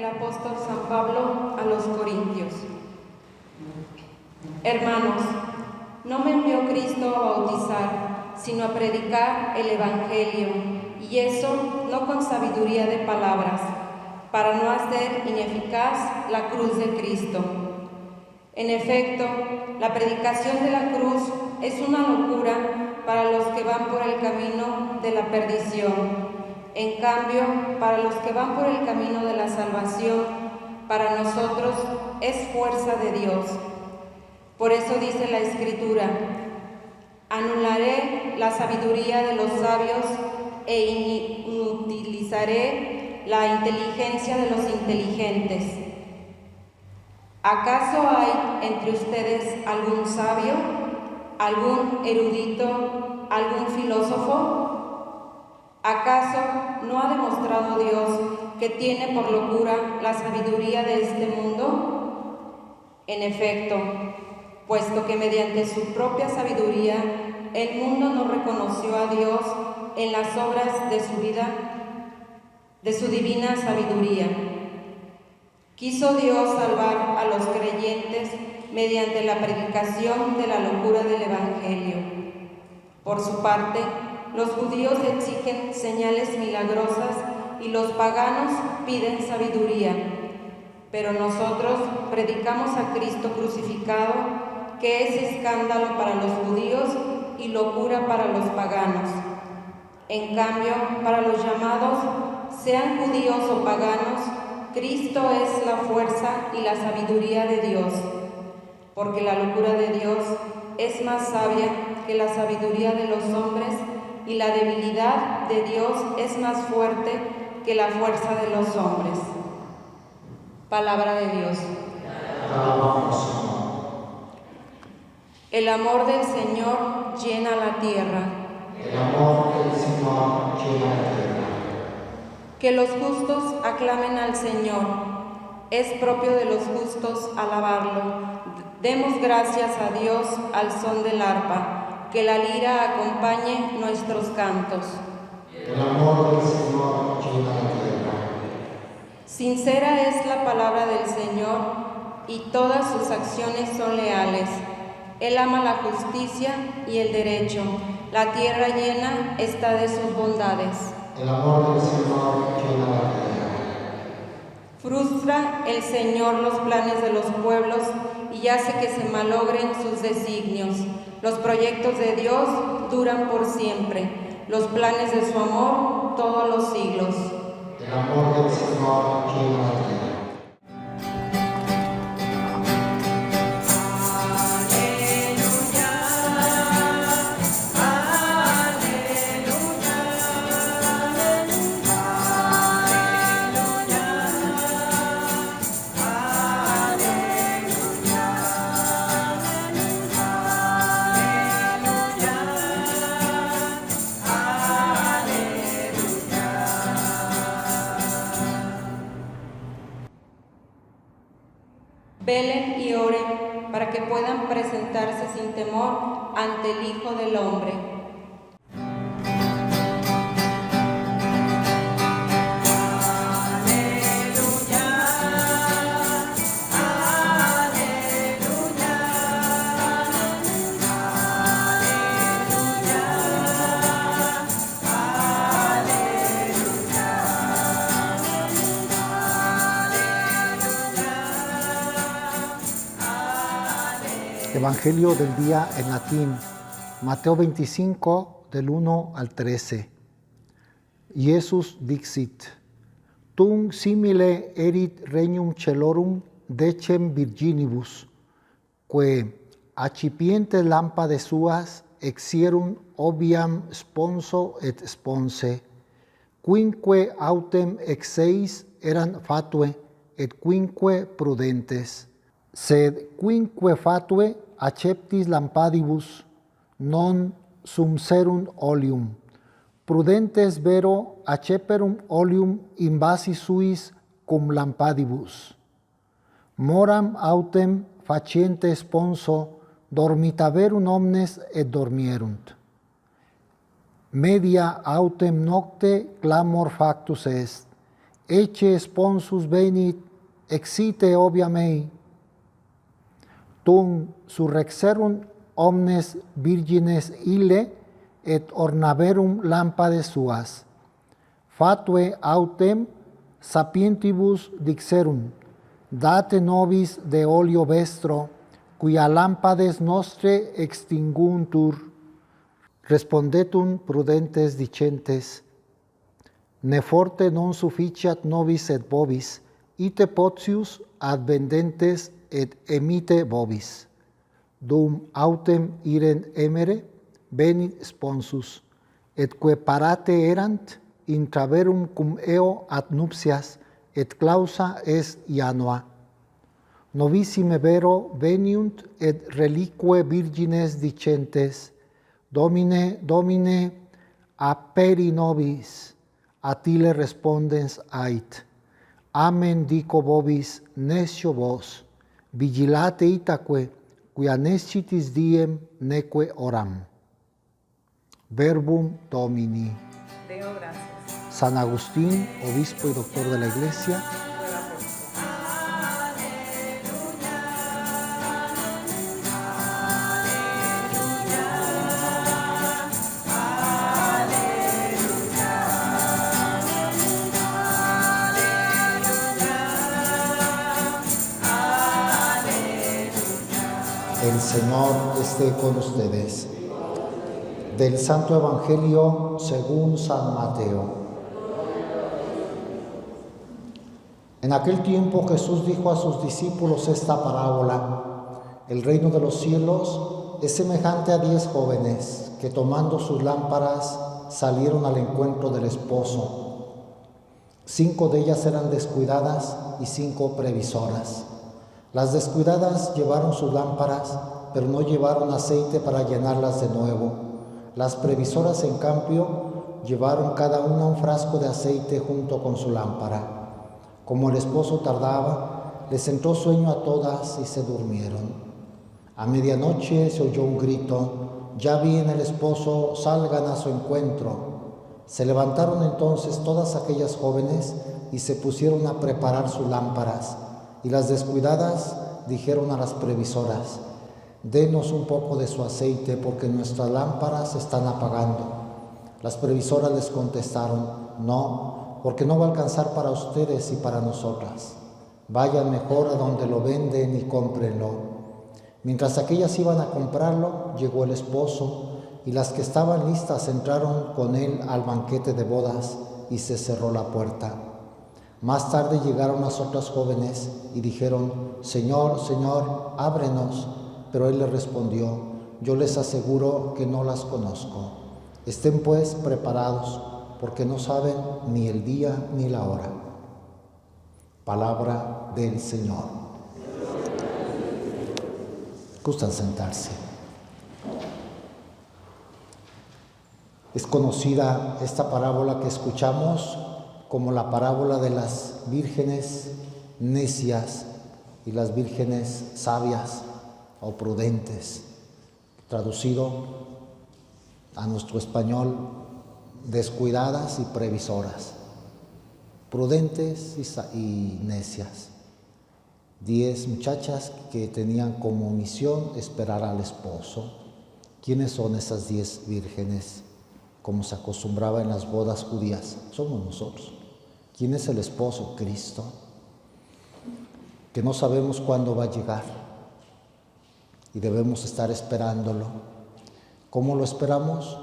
apóstol San Pablo a los Corintios. Hermanos, no me envió Cristo a bautizar, sino a predicar el Evangelio, y eso no con sabiduría de palabras, para no hacer ineficaz la cruz de Cristo. En efecto, la predicación de la cruz es una locura para los que van por el camino de la perdición. En cambio, para los que van por el camino de la salvación, para nosotros es fuerza de Dios. Por eso dice la Escritura: anularé la sabiduría de los sabios e inutilizaré la inteligencia de los inteligentes. ¿Acaso hay entre ustedes algún sabio, algún erudito, algún filósofo? ¿Acaso no ha demostrado Dios que tiene por locura la sabiduría de este mundo? En efecto, puesto que mediante su propia sabiduría el mundo no reconoció a Dios en las obras de su vida, de su divina sabiduría. Quiso Dios salvar a los creyentes mediante la predicación de la locura del Evangelio. Por su parte, los judíos exigen señales milagrosas y los paganos piden sabiduría. Pero nosotros predicamos a Cristo crucificado, que es escándalo para los judíos y locura para los paganos. En cambio, para los llamados, sean judíos o paganos, Cristo es la fuerza y la sabiduría de Dios, porque la locura de Dios es más sabia que la sabiduría de los hombres, y la debilidad de Dios es más fuerte que la fuerza de los hombres. Palabra de Dios. El amor del Señor llena la tierra. El amor del Señor llena la tierra. Que los justos aclamen al Señor. Es propio de los justos alabarlo. Demos gracias a Dios al son del arpa. Que la lira acompañe nuestros cantos. El amor del Señor llena la tierra. Sincera es la palabra del Señor, y todas sus acciones son leales. Él ama la justicia y el derecho. La tierra llena está de sus bondades. El amor del Señor llena la tierra. Frustra el Señor los planes de los pueblos y hace que se malogren sus designios. Los proyectos de Dios duran por siempre, los planes de su amor todos los siglos. El amor del Señor llena la tierra. Velen y oren para que puedan presentarse sin temor ante el Hijo del Hombre. Evangelio del día en latín, Mateo 25, del 1 al 13. Iesus dixit: Tum simile erit regnum celorum decem virginibus, que accipientes lampades suas exierum obiam sponso et sponse, quinque autem exeis eran fatue, et quinque prudentes. Sed quinque fatue acceptis lampadibus, non sumserum oleum. Prudentes vero acceperum oleum in vasi suis cum lampadibus. Moram autem faciente sponso dormitaverum omnes et dormierunt. Media autem nocte clamor factus est, ecce sponsus venit, exite obvia mei. Tum surrexerunt omnes virgines ille, et ornaverum lampades suas. Fatue autem sapientibus dixerum, date nobis de oleo vestro, quia lampades nostre extinguntur. Respondetum prudentes dicentes, ne forte non sufficiat nobis et vobis, ite potius advendentes et emite vobis. Dum autem irent emere, venit sponsus, et quae parate erant, intraverum cum eo ad nuptias, et clausa est iannua. Novissime vero veniunt et relique virgines dicentes, Domine, Domine, aperi nobis, atile respondens ait. Amen dico vobis, nescio vos, vigilate itaque, quia nescitis diem neque oram. Verbum Domini. Deo gracias. San Agustín, obispo y doctor de la Iglesia. El Señor esté con ustedes. Del Santo Evangelio según San Mateo. En aquel tiempo Jesús dijo a sus discípulos esta parábola: el reino de los cielos es semejante a 10 jóvenes que, tomando sus lámparas, salieron al encuentro del esposo. 5 de ellas eran descuidadas y 5 previsoras. Las descuidadas llevaron sus lámparas, pero no llevaron aceite para llenarlas de nuevo. Las previsoras, en cambio, llevaron cada una un frasco de aceite junto con su lámpara. Como el esposo tardaba, les entró sueño a todas y se durmieron. A medianoche se oyó un grito: «Ya viene el esposo, salgan a su encuentro». Se levantaron entonces todas aquellas jóvenes y se pusieron a preparar sus lámparas. Y las descuidadas dijeron a las previsoras: «Denos un poco de su aceite, porque nuestras lámparas se están apagando». Las previsoras les contestaron: «No, porque no va a alcanzar para ustedes y para nosotras. Vayan mejor a donde lo venden y cómprenlo». Mientras aquellas iban a comprarlo, llegó el esposo, y las que estaban listas entraron con él al banquete de bodas, y se cerró la puerta. Más tarde llegaron las otras jóvenes y dijeron: «Señor, Señor, ábrenos». Pero él les respondió: «Yo les aseguro que no las conozco. Estén pues preparados, porque no saben ni el día ni la hora». Palabra del Señor. Gustan sentarse. Es conocida esta parábola que escuchamos como la parábola de las vírgenes necias y las vírgenes sabias o prudentes, traducido a nuestro español: descuidadas y previsoras, prudentes y necias. 10 muchachas que tenían como misión esperar al esposo. ¿Quiénes son esas 10 vírgenes? Como se acostumbraba en las bodas judías, somos nosotros. ¿Quién es el esposo? Cristo, que no sabemos cuándo va a llegar y debemos estar esperándolo. ¿Cómo lo esperamos?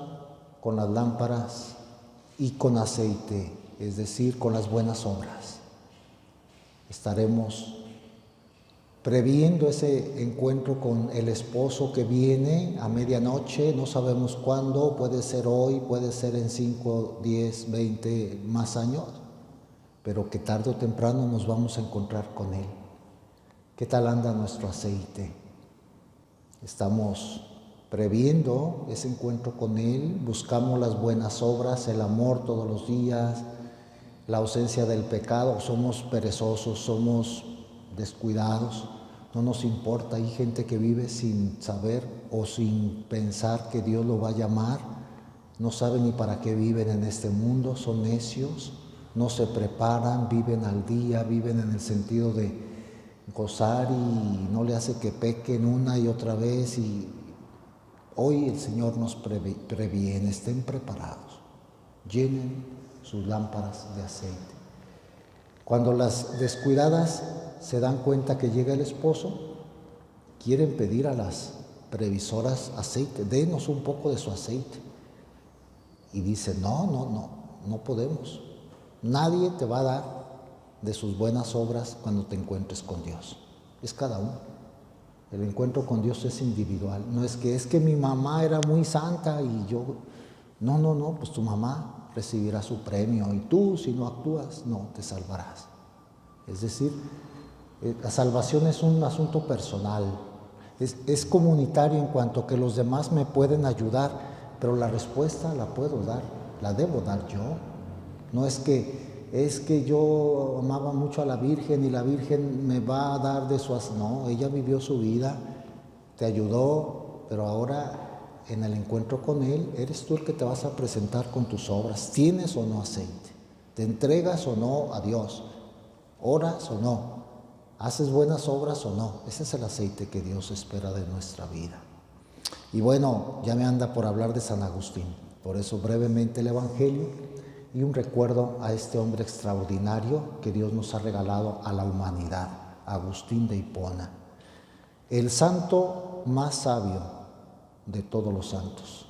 Con las lámparas y con aceite, es decir, con las buenas obras. Estaremos previendo ese encuentro con el esposo que viene a medianoche, no sabemos cuándo, puede ser hoy, puede ser en 5, 10, 20 más años, pero que tarde o temprano nos vamos a encontrar con él. ¿Qué tal anda nuestro aceite? ¿Estamos previendo ese encuentro con él? ¿Buscamos las buenas obras, el amor todos los días, la ausencia del pecado? ¿Somos perezosos, somos descuidados? No nos importa. Hay gente que vive sin saber o sin pensar que Dios lo va a llamar. No saben ni para qué viven en este mundo, son necios. no se preparan, viven al día, viven en el sentido de gozar y no le hace que pequen una y otra vez. Y hoy el Señor nos previene, estén preparados, llenen sus lámparas de aceite. Cuando las descuidadas se dan cuenta que llega el esposo, quieren pedir a las previsoras aceite, denos un poco de su aceite. Y dicen, no podemos. Nadie te va a dar de sus buenas obras cuando te encuentres con Dios. Es cada uno. El encuentro con Dios es individual. No es que mi mamá era muy santa y yo... No, pues tu mamá recibirá su premio y tú, si no actúas, no te salvarás. Es decir, la salvación es un asunto personal. Es comunitario en cuanto que los demás me pueden ayudar, pero la respuesta la puedo dar, la debo dar yo. No es que yo amaba mucho a la Virgen y la Virgen me va a dar de su... No, ella vivió su vida, te ayudó, pero ahora en el encuentro con Él, eres tú el que te vas a presentar con tus obras. ¿Tienes o no aceite? ¿Te entregas o no a Dios? ¿Oras o no? ¿Haces buenas obras o no? Ese es el aceite que Dios espera de nuestra vida. Y bueno, ya me anda por hablar de San Agustín. Por eso brevemente el Evangelio y un recuerdo a este hombre extraordinario que Dios nos ha regalado a la humanidad, Agustín de Hipona. El santo más sabio de todos los santos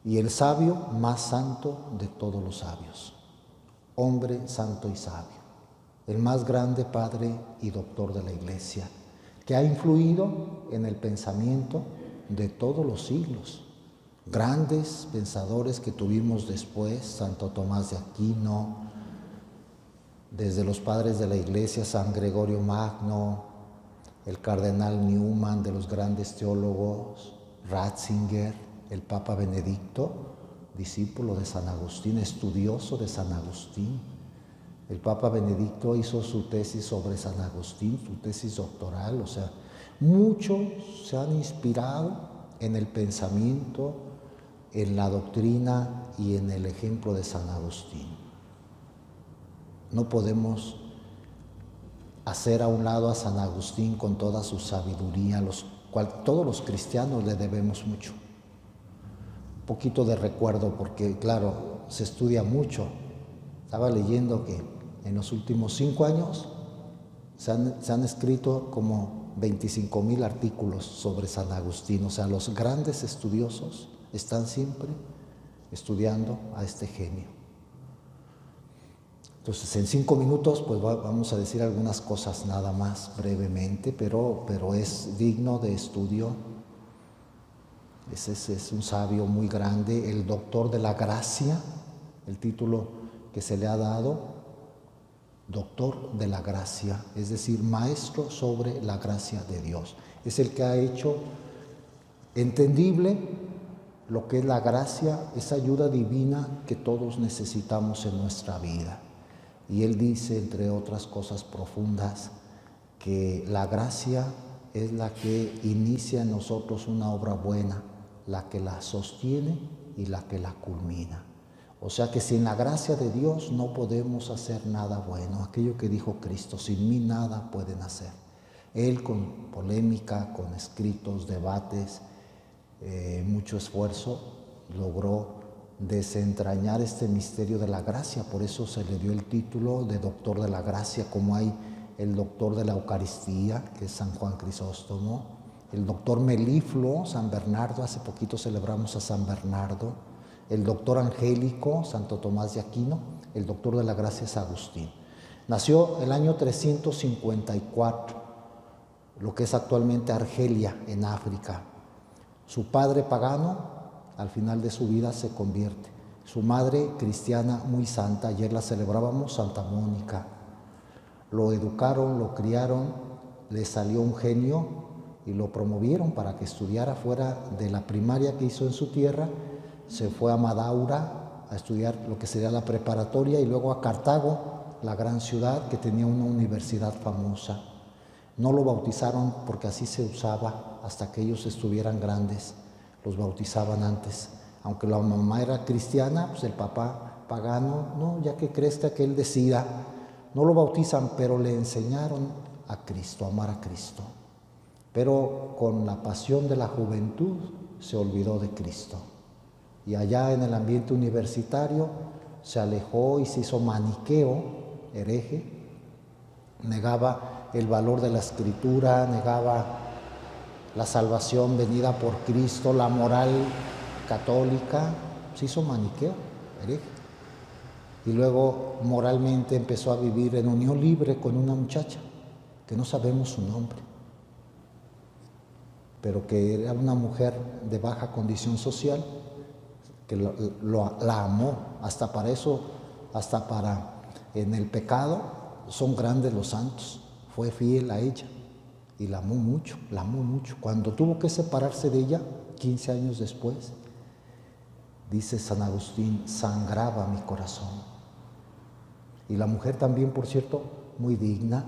y el sabio más santo de todos los sabios. Hombre santo y sabio. El más grande padre y doctor de la Iglesia, que ha influido en el pensamiento de todos los siglos. Grandes pensadores que tuvimos después, Santo Tomás de Aquino, desde los padres de la Iglesia, San Gregorio Magno, el cardenal Newman, de los grandes teólogos, Ratzinger, el Papa Benedicto, discípulo de San Agustín, estudioso de San Agustín. El Papa Benedicto hizo su tesis sobre San Agustín, su tesis doctoral. O sea, muchos se han inspirado en el pensamiento, en la doctrina y en el ejemplo de San Agustín. No podemos hacer a un lado a San Agustín con toda su sabiduría, todos los cristianos le debemos mucho. Un poquito de recuerdo porque, claro, se estudia mucho. Estaba leyendo que en los últimos 5 años se han escrito como 25,000 artículos sobre San Agustín. O sea, los grandes estudiosos están siempre estudiando a este genio. Entonces, en 5 minutos, pues vamos a decir algunas cosas nada más brevemente, pero es digno de estudio. Es un sabio muy grande, el doctor de la gracia, el título que se le ha dado, doctor de la gracia, es decir, maestro sobre la gracia de Dios. Es el que ha hecho entendible lo que es la gracia, esa ayuda divina que todos necesitamos en nuestra vida. Y él dice, entre otras cosas profundas, que la gracia es la que inicia en nosotros una obra buena, la que la sostiene y la que la culmina. O sea que sin la gracia de Dios no podemos hacer nada bueno. Aquello que dijo Cristo, sin mí nada pueden hacer. Él con polémica, con escritos, debates, mucho esfuerzo, logró desentrañar este misterio de la gracia. Por eso se le dio el título de doctor de la gracia, como hay el doctor de la Eucaristía, que es San Juan Crisóstomo, el doctor melifluo, San Bernardo, hace poquito celebramos a San Bernardo, el doctor angélico, Santo Tomás de Aquino, el doctor de la gracia es Agustín. Nació el año 354, lo que es actualmente Argelia, en África. Su padre pagano, al final de su vida se convierte. Su madre cristiana muy santa, ayer la celebrábamos, Santa Mónica. Lo educaron, lo criaron, le salió un genio y lo promovieron para que estudiara fuera de la primaria que hizo en su tierra. Se fue a Madaura a estudiar lo que sería la preparatoria y luego a Cartago, la gran ciudad que tenía una universidad famosa. No lo bautizaron porque así se usaba hasta que ellos estuvieran grandes. Los bautizaban antes. Aunque la mamá era cristiana, pues el papá pagano, no, ya que crezca que él decida. No lo bautizan, pero le enseñaron a Cristo, a amar a Cristo. Pero con la pasión de la juventud se olvidó de Cristo. Y allá en el ambiente universitario se alejó y se hizo maniqueo, hereje, negaba el valor de la Escritura, negaba la salvación venida por Cristo, la moral católica, se hizo maniqueo, hereje. Y luego moralmente empezó a vivir en unión libre con una muchacha, que no sabemos su nombre, pero que era una mujer de baja condición social, que la amó, hasta para eso, hasta para en el pecado, son grandes los santos, fue fiel a ella y la amó mucho, la amó mucho. Cuando tuvo que separarse de ella, 15 años después, dice San Agustín, sangraba mi corazón. Y la mujer también, por cierto, muy digna.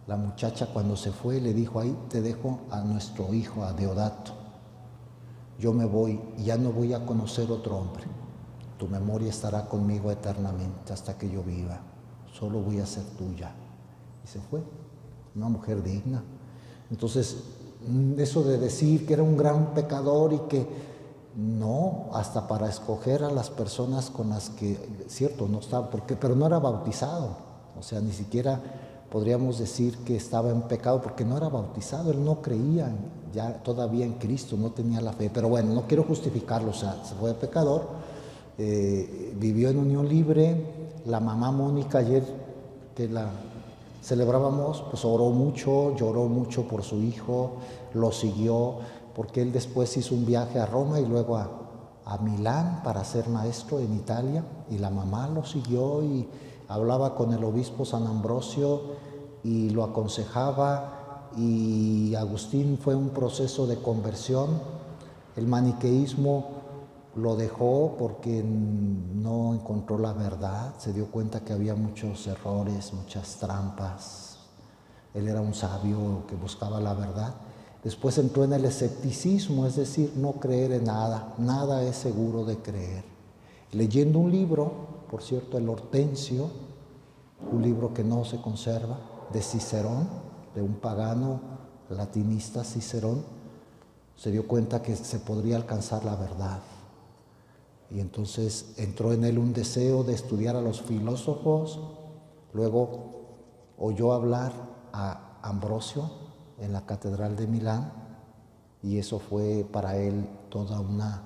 La muchacha cuando se fue le dijo, ahí te dejo a nuestro hijo, a Deodato. Yo me voy y ya no voy a conocer otro hombre. Tu memoria estará conmigo eternamente hasta que yo viva. Solo voy a ser tuya. Y se fue. Una mujer digna. Entonces, eso de decir que era un gran pecador y que no, hasta para escoger a las personas con las que, cierto, no estaba, pero no era bautizado. O sea, ni siquiera podríamos decir que estaba en pecado porque no era bautizado, él no creía ya todavía en Cristo, no tenía la fe. Pero bueno, no quiero justificarlo, o sea, se fue pecador, vivió en unión libre. La mamá Mónica, ayer que la celebrábamos, pues oró mucho, lloró mucho por su hijo, lo siguió, porque él después hizo un viaje a Roma y luego a Milán para ser maestro en Italia, y la mamá lo siguió y hablaba con el obispo San Ambrosio y lo aconsejaba, y Agustín fue un proceso de conversión. El maniqueísmo lo dejó porque no encontró la verdad, se dio cuenta que había muchos errores, muchas trampas. Él era un sabio que buscaba la verdad. Después entró en el escepticismo, es decir, no creer en nada, nada es seguro de creer. Leyendo un libro, por cierto, el Hortensio, un libro que no se conserva, de Cicerón, de un pagano latinista Cicerón, se dio cuenta que se podría alcanzar la verdad. Y entonces entró en él un deseo de estudiar a los filósofos. Luego oyó hablar a Ambrosio en la Catedral de Milán, y eso fue para él toda una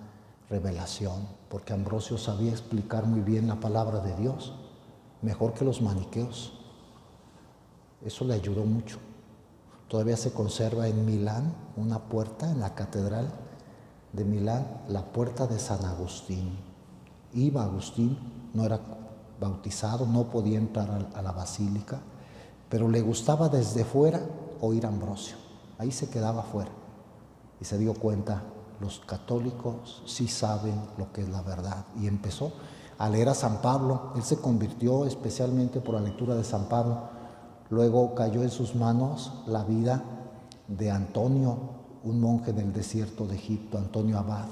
revelación, porque Ambrosio sabía explicar muy bien la palabra de Dios, mejor que los maniqueos. Eso le ayudó mucho. Todavía se conserva en Milán una puerta en la Catedral de Milán, la puerta de San Agustín. Iba Agustín, no era bautizado, no podía entrar a la basílica, pero le gustaba desde fuera oír a Ambrosio. Ahí se quedaba fuera y se dio cuenta, los católicos sí saben lo que es la verdad, y empezó a leer a San Pablo. Él se convirtió especialmente por la lectura de San Pablo. Luego cayó en sus manos la vida de Antonio, un monje del desierto de Egipto, Antonio Abad,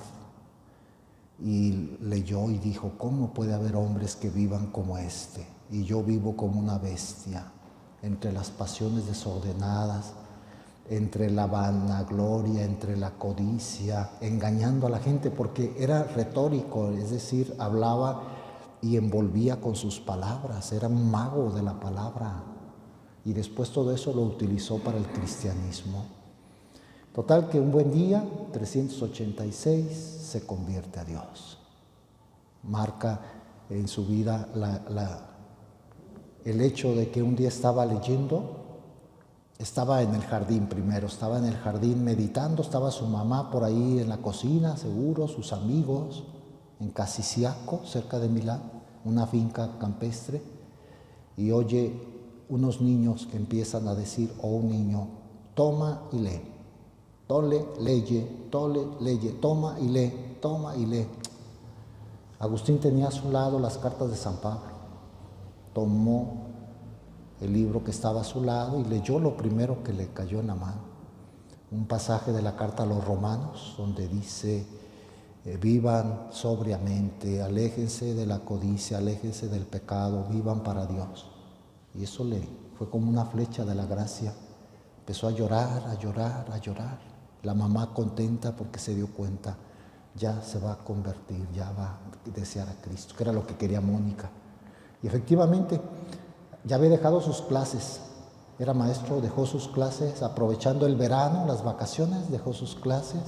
y leyó y dijo, ¿cómo puede haber hombres que vivan como este? Y yo vivo como una bestia, entre las pasiones desordenadas, entre la vanagloria, entre la codicia, engañando a la gente, porque era retórico, es decir, hablaba y envolvía con sus palabras, era un mago de la palabra, y después todo eso lo utilizó para el cristianismo. Total que un buen día, 386, se convierte a Dios. Marca en su vida el hecho de que un día estaba leyendo, estaba en el jardín primero, estaba en el jardín meditando, estaba su mamá por ahí en la cocina, seguro, sus amigos, en Casiciaco, cerca de Milán, una finca campestre, y oye unos niños que empiezan a decir, o un niño, toma y lee. Tole, leye, toma y lee. Agustín tenía a su lado las cartas de San Pablo. Tomó el libro que estaba a su lado y leyó lo primero que le cayó en la mano. Un pasaje de la carta a los Romanos, donde dice, vivan sobriamente, aléjense de la codicia, aléjense del pecado, vivan para Dios. Y eso le fue como una flecha de la gracia. Empezó a llorar, a llorar, a llorar. La mamá contenta porque se dio cuenta, ya se va a convertir, ya va a desear a Cristo, que era lo que quería Mónica. Y efectivamente, ya había dejado sus clases, era maestro, dejó sus clases, aprovechando el verano, las vacaciones, dejó sus clases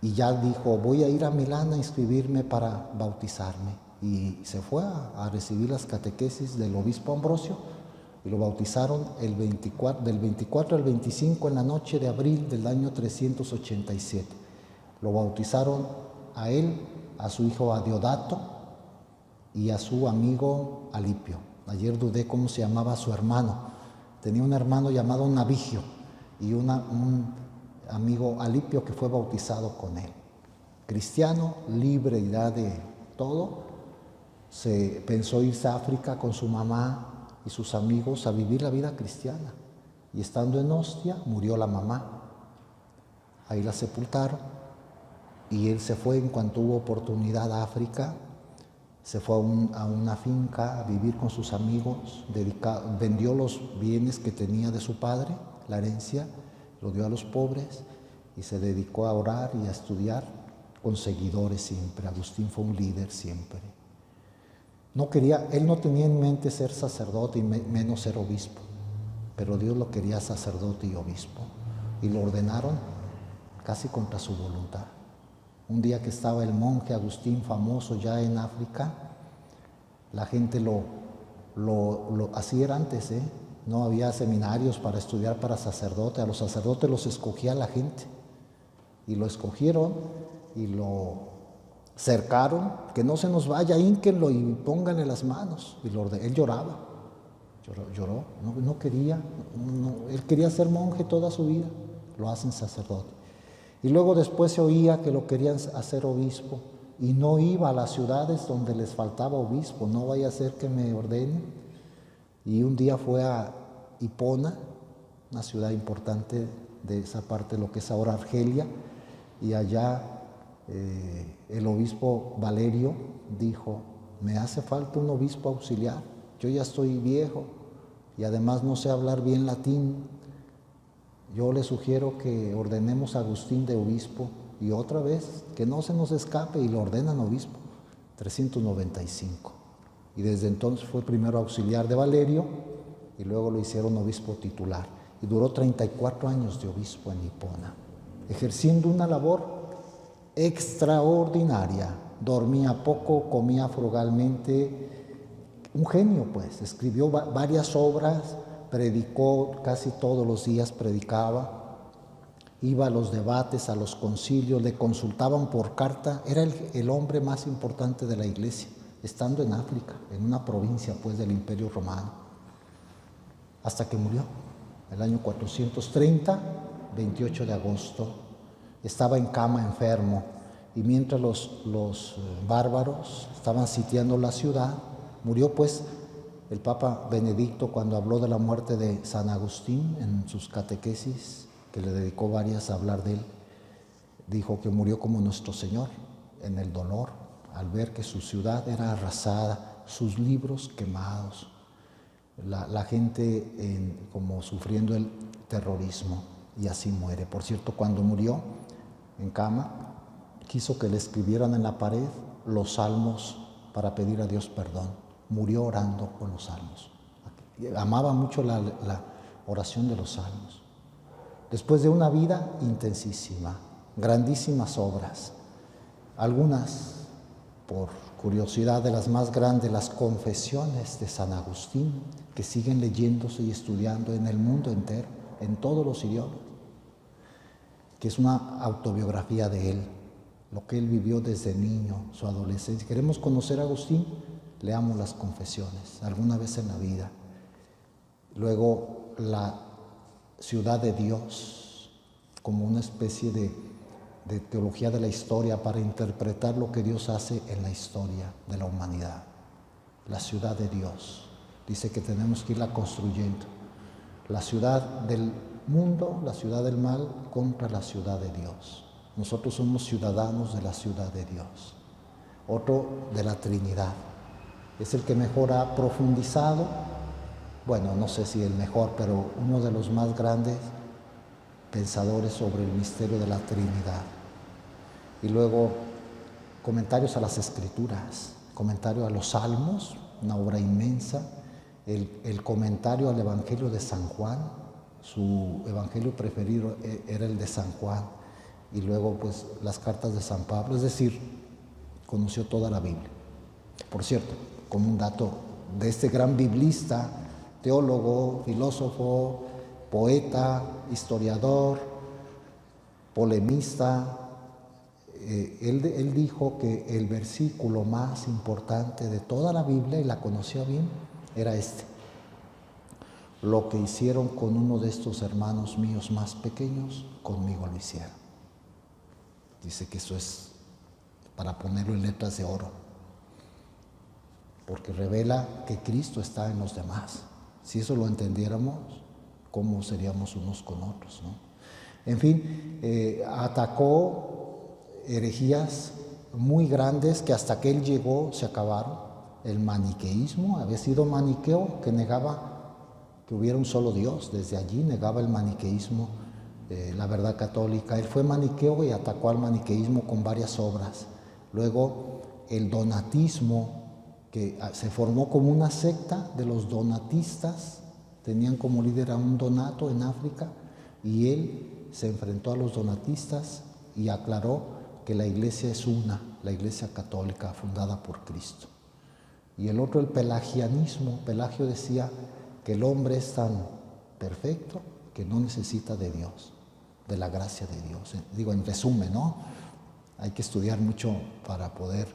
y ya dijo, voy a ir a Milán a inscribirme para bautizarme. Y se fue a recibir las catequesis del obispo Ambrosio y lo bautizaron del 24 al 25 en la noche de abril del año 387. Lo bautizaron a él, a su hijo Adiodato y a su amigo Alipio. Ayer dudé cómo se llamaba su hermano. Tenía un hermano llamado Navigio y un amigo Alipio que fue bautizado con él. Cristiano, libre ya de todo, se pensó irse a África con su mamá y sus amigos a vivir la vida cristiana. Y estando en Ostia, murió la mamá. Ahí la sepultaron y él se fue en cuanto hubo oportunidad a África. Se fue a una finca a vivir con sus amigos, vendió los bienes que tenía de su padre, la herencia, lo dio a los pobres y se dedicó a orar y a estudiar con seguidores siempre. Agustín fue un líder siempre. Él no tenía en mente ser sacerdote y menos ser obispo, pero Dios lo quería sacerdote y obispo y lo ordenaron casi contra su voluntad. Un día que estaba el monje Agustín famoso ya en África, la gente así era antes, no había seminarios para estudiar para sacerdote, a los sacerdotes los escogía la gente y lo escogieron y lo cercaron, que no se nos vaya, hínquenlo y pónganle las manos. Y él lloraba, lloró, no quería, él quería ser monje toda su vida, lo hacen sacerdote. Y luego después se oía que lo querían hacer obispo y no iba a las ciudades donde les faltaba obispo, no vaya a ser que me ordenen. Y un día fue a Hipona, una ciudad importante de esa parte, lo que es ahora Argelia, y allá el obispo Valerio dijo, me hace falta un obispo auxiliar, yo ya estoy viejo y además no sé hablar bien latín, yo le sugiero que ordenemos a Agustín de obispo y otra vez que no se nos escape y lo ordenan obispo, 395. Y desde entonces fue primero auxiliar de Valerio y luego lo hicieron obispo titular y duró 34 años de obispo en Hipona, ejerciendo una labor extraordinaria. Dormía poco, comía frugalmente, un genio pues, escribió varias obras, predicó casi todos los días, predicaba, iba a los debates, a los concilios, le consultaban por carta, era el hombre más importante de la iglesia, estando en África, en una provincia pues del Imperio Romano, hasta que murió, el año 430, 28 de agosto, estaba en cama enfermo y mientras los bárbaros estaban sitiando la ciudad, murió pues el Papa Benedicto cuando habló de la muerte de San Agustín en sus catequesis, que le dedicó varias a hablar de él, dijo que murió como nuestro Señor, en el dolor, al ver que su ciudad era arrasada, sus libros quemados, la gente como sufriendo el terrorismo, y así muere. Por cierto, cuando murió en cama, quiso que le escribieran en la pared los salmos para pedir a Dios perdón. Murió orando con los salmos. Amaba mucho la oración de los salmos. Después de una vida intensísima, grandísimas obras, algunas, por curiosidad, de las más grandes, las confesiones de San Agustín, que siguen leyéndose y estudiando en el mundo entero, en todos los idiomas, que es una autobiografía de él, lo que él vivió desde niño, su adolescencia. ¿Queremos conocer a Agustín? Leamos las confesiones, alguna vez en la vida. Luego, la ciudad de Dios, como una especie de teología de la historia para interpretar lo que Dios hace en la historia de la humanidad. La ciudad de Dios, dice que tenemos que irla construyendo. La ciudad del mundo, la ciudad del mal contra la ciudad de Dios. Nosotros somos ciudadanos de la ciudad de Dios. Otro de la Trinidad. Es el que mejor ha profundizado, bueno, no sé si el mejor, pero uno de los más grandes pensadores sobre el misterio de la Trinidad. Y luego comentarios a las Escrituras, comentario a los Salmos, una obra inmensa, el comentario al Evangelio de San Juan, su evangelio preferido era el de San Juan, y luego pues las cartas de San Pablo, es decir, conoció toda la Biblia. Por cierto, como un dato de este gran biblista, teólogo, filósofo, poeta, historiador, polemista, él dijo que el versículo más importante de toda la Biblia, y la conocía bien, era este: lo que hicieron con uno de estos hermanos míos más pequeños, conmigo lo hicieron. Dice que eso es para ponerlo en letras de oro, porque revela que Cristo está en los demás. Si eso lo entendiéramos, ¿cómo seríamos unos con otros, no? En fin, atacó herejías muy grandes que hasta que él llegó se acabaron. El maniqueísmo, había sido maniqueo, que negaba que hubiera un solo Dios. Desde allí negaba el maniqueísmo, la verdad católica. Él fue maniqueo y atacó al maniqueísmo con varias obras. Luego el donatismo, que se formó como una secta de los donatistas, tenían como líder a un donato en África, y él se enfrentó a los donatistas y aclaró que la iglesia es una, la iglesia católica fundada por Cristo. Y el otro, el pelagianismo. Pelagio decía que el hombre es tan perfecto que no necesita de Dios, de la gracia de Dios. Digo, en resumen, ¿no? Hay que estudiar mucho para poder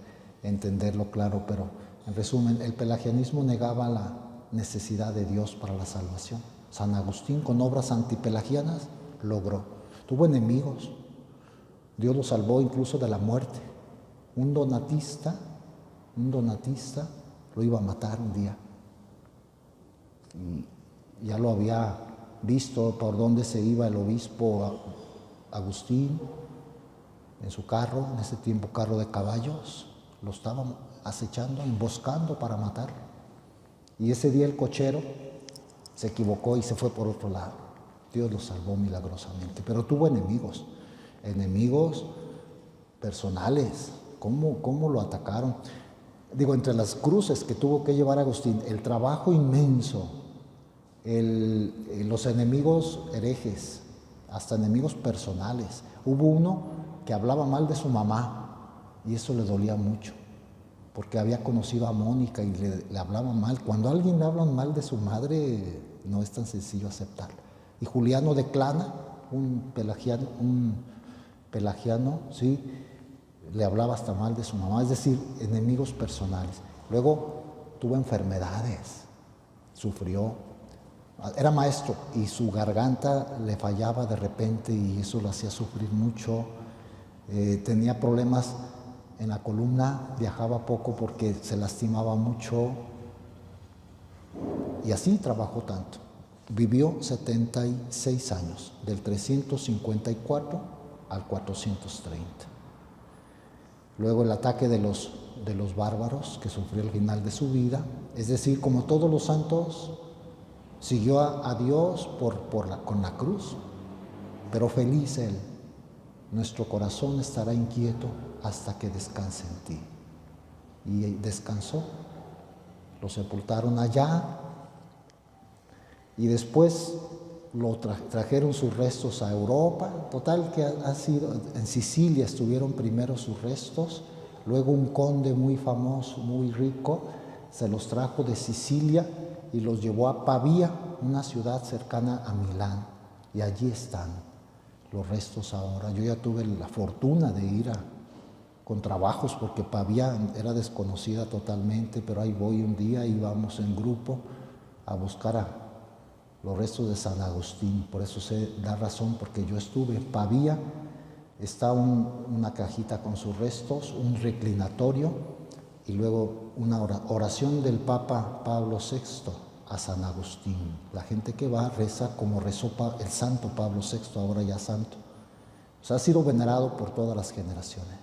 entenderlo claro, pero en resumen, el pelagianismo negaba la necesidad de Dios para la salvación. San Agustín, con obras antipelagianas, logró. Tuvo enemigos. Dios lo salvó incluso de la muerte. Un donatista lo iba a matar un día. Y ya lo había visto por dónde se iba el obispo Agustín en su carro, en ese tiempo carro de caballos. Lo estaban acechando, emboscando para matar. Y ese día el cochero se equivocó y se fue por otro lado. Dios lo salvó milagrosamente, pero tuvo enemigos personales. ¿Cómo lo atacaron? Digo, entre las cruces que tuvo que llevar Agustín, el trabajo inmenso, los enemigos herejes, hasta enemigos personales. Hubo uno que hablaba mal de su mamá y eso le dolía mucho, porque había conocido a Mónica y le hablaba mal. Cuando a alguien le hablan mal de su madre, no es tan sencillo aceptarlo. Y Juliano de Clana, un pelagiano, ¿sí?, le hablaba hasta mal de su mamá, es decir, enemigos personales. Luego tuvo enfermedades, sufrió, era maestro y su garganta le fallaba de repente y eso lo hacía sufrir mucho. Tenía problemas en la columna, viajaba poco porque se lastimaba mucho y así trabajó tanto. Vivió 76 años, del 354 al 430. Luego el ataque de los bárbaros que sufrió al final de su vida, es decir, como todos los santos, siguió a Dios con la cruz, pero feliz él. Nuestro corazón estará inquieto hasta que descanse en ti. Y descansó, lo sepultaron allá y después lo trajeron sus restos a Europa. Total que ha sido, en Sicilia estuvieron primero sus restos, luego un conde muy famoso, muy rico, se los trajo de Sicilia y los llevó a Pavía, una ciudad cercana a Milán, y allí están los restos ahora. Yo ya tuve la fortuna de ir con trabajos porque Pavía era desconocida totalmente, pero ahí voy un día y vamos en grupo a buscar los restos de San Agustín. Por eso sé dar razón, porque yo estuve en Pavía. Está una cajita con sus restos, un reclinatorio y luego una oración del Papa Pablo VI a San Agustín. La gente que va reza como rezó el santo Pablo VI, ahora ya santo. sea, ha sido venerado por todas las generaciones.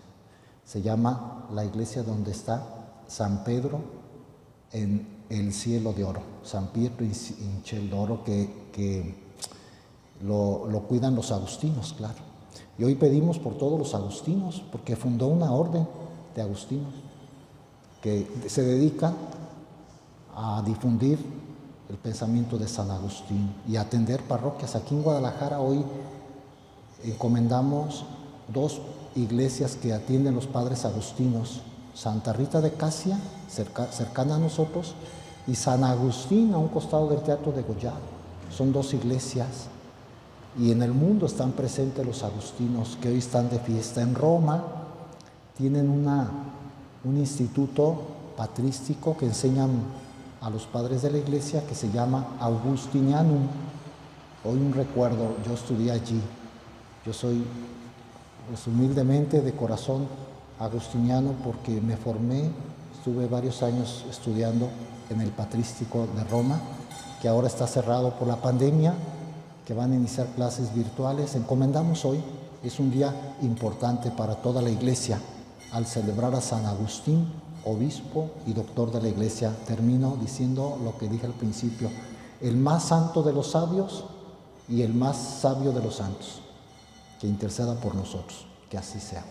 Se llama la iglesia donde está San Pedro en el cielo de oro, San Pietro in ciel d'oro, que lo cuidan los agustinos, claro. Y hoy pedimos por todos los agustinos, porque fundó una orden de agustinos que se dedican a difundir el pensamiento de San Agustín y a atender parroquias. Aquí en Guadalajara hoy encomendamos 2 iglesias que atienden los padres agustinos, Santa Rita de Casia, cercana a nosotros, y San Agustín, a un costado del Teatro de Goya. Son 2 iglesias, y en el mundo están presentes los agustinos, que hoy están de fiesta. En Roma tienen un instituto patrístico que enseñan a los padres de la iglesia, que se llama Augustinianum. Hoy un recuerdo, yo estudié allí. Yo soy, pues, humildemente de corazón agustiniano, porque me formé, estuve varios años estudiando en el patrístico de Roma, que ahora está cerrado por la pandemia, que van a iniciar clases virtuales. Encomendamos hoy, es un día importante para toda la iglesia, al celebrar a San Agustín, obispo y doctor de la iglesia. Termino diciendo lo que dije al principio: el más santo de los sabios y el más sabio de los santos, que interceda por nosotros, que así sea.